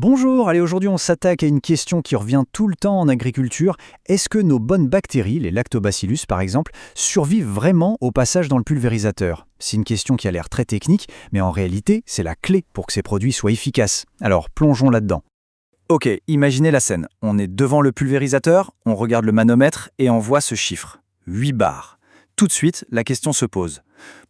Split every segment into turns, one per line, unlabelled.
Bonjour, allez aujourd'hui on s'attaque à une question qui revient tout le temps en agriculture. Est-ce que nos bonnes bactéries, les lactobacillus par exemple, survivent vraiment au passage dans le pulvérisateur? C'est une question qui a l'air très technique, mais en réalité c'est la clé pour que ces produits soient efficaces. Alors plongeons là-dedans. Ok, imaginez la scène. On est devant le pulvérisateur, on regarde le manomètre et on voit ce chiffre. 8 bars. Tout de suite, la question se pose.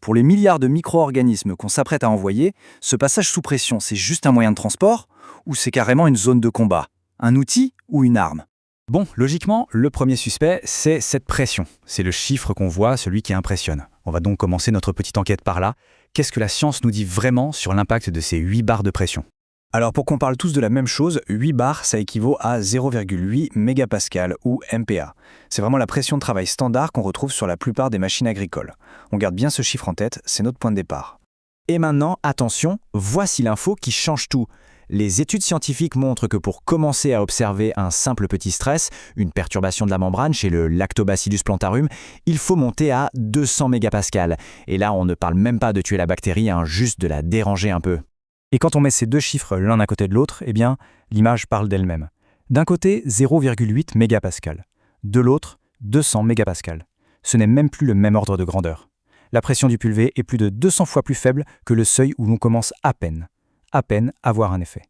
Pour les milliards de micro-organismes qu'on s'apprête à envoyer, ce passage sous pression, c'est juste un moyen de transport ou c'est carrément une zone de combat? Un outil ou une arme? Bon, logiquement, le premier suspect, c'est cette pression. C'est le chiffre qu'on voit, celui qui impressionne. On va donc commencer notre petite enquête par là. Qu'est-ce que la science nous dit vraiment sur l'impact de ces 8 bars de pression? Alors pour qu'on parle tous de la même chose, 8 bars, ça équivaut à 0,8 mégapascal ou MPa. C'est vraiment la pression de travail standard qu'on retrouve sur la plupart des machines agricoles. On garde bien ce chiffre en tête, c'est notre point de départ. Et maintenant, attention, voici l'info qui change tout. Les études scientifiques montrent que pour commencer à observer un simple petit stress, une perturbation de la membrane chez le Lactobacillus plantarum, il faut monter à 200 mégapascal. Et là, on ne parle même pas de tuer la bactérie, juste de la déranger un peu. Et quand on met ces deux chiffres l'un à côté de l'autre, eh bien, l'image parle d'elle-même. D'un côté, 0,8 mégapascal. De l'autre, 200 mégapascal. Ce n'est même plus le même ordre de grandeur. La pression du pulvé est plus de 200 fois plus faible que le seuil où l'on commence à peine à voir un effet.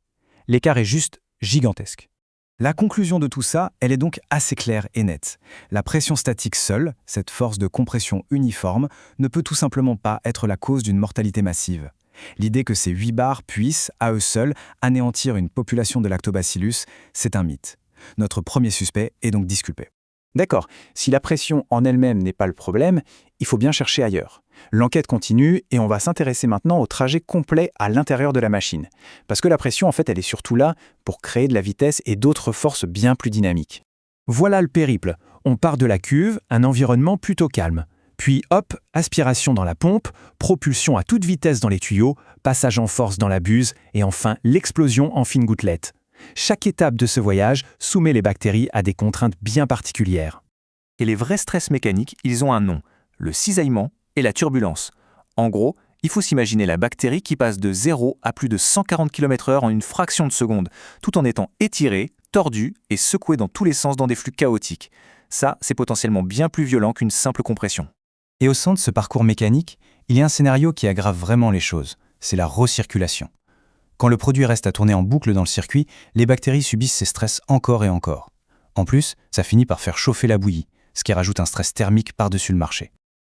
L'écart est juste gigantesque. La conclusion de tout ça, elle est donc assez claire et nette. La pression statique seule, cette force de compression uniforme, ne peut tout simplement pas être la cause d'une mortalité massive. L'idée que ces 8 bars puissent, à eux seuls, anéantir une population de lactobacillus, c'est un mythe. Notre premier suspect est donc disculpé. D'accord, si la pression en elle-même n'est pas le problème, il faut bien chercher ailleurs. L'enquête continue et on va s'intéresser maintenant au trajet complet à l'intérieur de la machine. Parce que la pression, en fait, elle est surtout là pour créer de la vitesse et d'autres forces bien plus dynamiques. Voilà le périple. On part de la cuve, un environnement plutôt calme. Puis hop, aspiration dans la pompe, propulsion à toute vitesse dans les tuyaux, passage en force dans la buse et enfin l'explosion en fines gouttelettes. Chaque étape de ce voyage soumet les bactéries à des contraintes bien particulières.
Et les vrais stress mécaniques, ils ont un nom, le cisaillement et la turbulence. En gros, il faut s'imaginer la bactérie qui passe de 0 à plus de 140 km/h en une fraction de seconde, tout en étant étirée, tordue et secouée dans tous les sens dans des flux chaotiques. Ça, c'est potentiellement bien plus violent qu'une simple compression.
Et au sein de ce parcours mécanique, il y a un scénario qui aggrave vraiment les choses, c'est la recirculation. Quand le produit reste à tourner en boucle dans le circuit, les bactéries subissent ces stress encore et encore. En plus, ça finit par faire chauffer la bouillie, ce qui rajoute un stress thermique par-dessus le marché.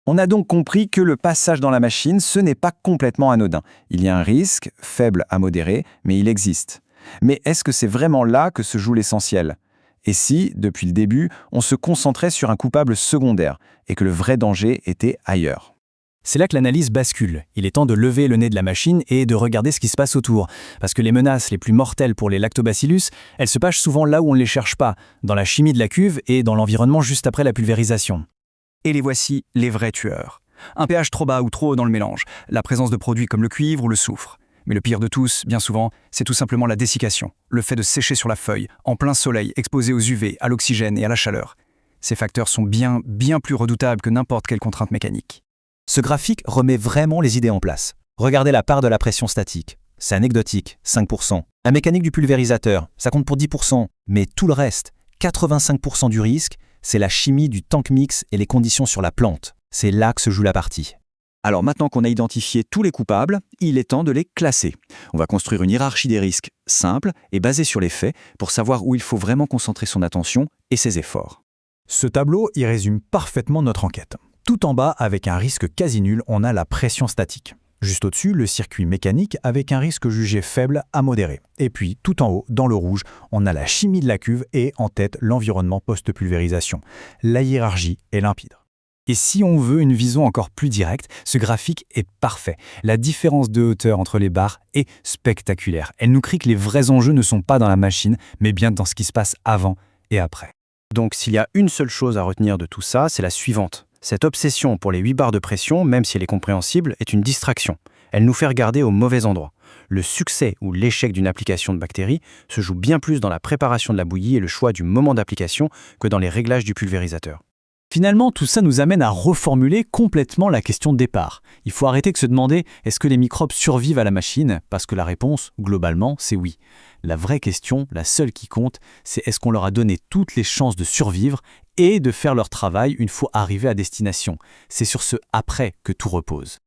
On a donc compris que le passage dans la machine, ce n'est pas complètement anodin. Il y a un risque, faible à modéré, mais il existe. Mais est-ce que c'est vraiment là que se joue l'essentiel? Et si, depuis le début, on se concentrait sur un coupable secondaire et que le vrai danger était ailleurs? C'est là que l'analyse bascule. Il est temps de lever le nez de la machine et de regarder ce qui se passe autour. Parce que les menaces les plus mortelles pour les lactobacillus, elles se passent souvent là où on ne les cherche pas, dans la chimie de la cuve et dans l'environnement juste après la pulvérisation. Et les voici, les vrais tueurs. Un pH trop bas ou trop haut dans le mélange, la présence de produits comme le cuivre ou le soufre. Mais le pire de tous, bien souvent, c'est tout simplement la dessiccation, le fait de sécher sur la feuille, en plein soleil, exposé aux UV, à l'oxygène et à la chaleur. Ces facteurs sont bien plus redoutables que n'importe quelle contrainte mécanique. Ce graphique remet vraiment les idées en place. Regardez la part de la pression statique. C'est anecdotique, 5%. La mécanique du pulvérisateur, ça compte pour 10%. Mais tout le reste, 85% du risque, c'est la chimie du tank mix et les conditions sur la plante. C'est là que se joue la partie. Alors maintenant qu'on a identifié tous les coupables, il est temps de les classer. On va construire une hiérarchie des risques simple et basée sur les faits pour savoir où il faut vraiment concentrer son attention et ses efforts. Ce tableau y résume parfaitement notre enquête. Tout en bas, avec un risque quasi nul, on a la pression statique. Juste au-dessus, le circuit mécanique avec un risque jugé faible à modéré. Et puis, tout en haut, dans le rouge, on a la chimie de la cuve et en tête l'environnement post-pulvérisation. La hiérarchie est limpide. Et si on veut une vision encore plus directe, ce graphique est parfait. La différence de hauteur entre les barres est spectaculaire. Elle nous crie que les vrais enjeux ne sont pas dans la machine, mais bien dans ce qui se passe avant et après. Donc s'il y a une seule chose à retenir de tout ça, c'est la suivante. Cette obsession pour les 8 bars de pression, même si elle est compréhensible, est une distraction. Elle nous fait regarder au mauvais endroit. Le succès ou l'échec d'une application de bactéries se joue bien plus dans la préparation de la bouillie et le choix du moment d'application que dans les réglages du pulvérisateur. Finalement, tout ça nous amène à reformuler complètement la question de départ. Il faut arrêter de se demander est-ce que les microbes survivent à la machine, parce que la réponse, globalement, c'est oui. La vraie question, la seule qui compte, c'est est-ce qu'on leur a donné toutes les chances de survivre et de faire leur travail une fois arrivés à destination. C'est sur ce après que tout repose.